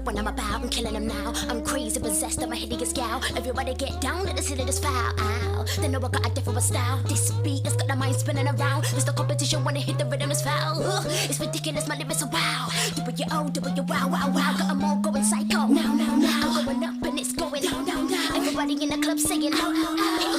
When I'm about, I'm killing them now. I'm crazy, possessed, I'm a hideous gal. Everybody get down, let the city just foul. Ow. They know I got a different style. This beat has got the mind spinning around. It's the competition when I hit the rhythm is foul. It's ridiculous, my lyrics are wow. Do what you owe, do what you wow, wow, wow. Got them all going psycho. Now, now, now. I'm going up and it's going down, down, down. Everybody in the club singing, oh, oh, oh.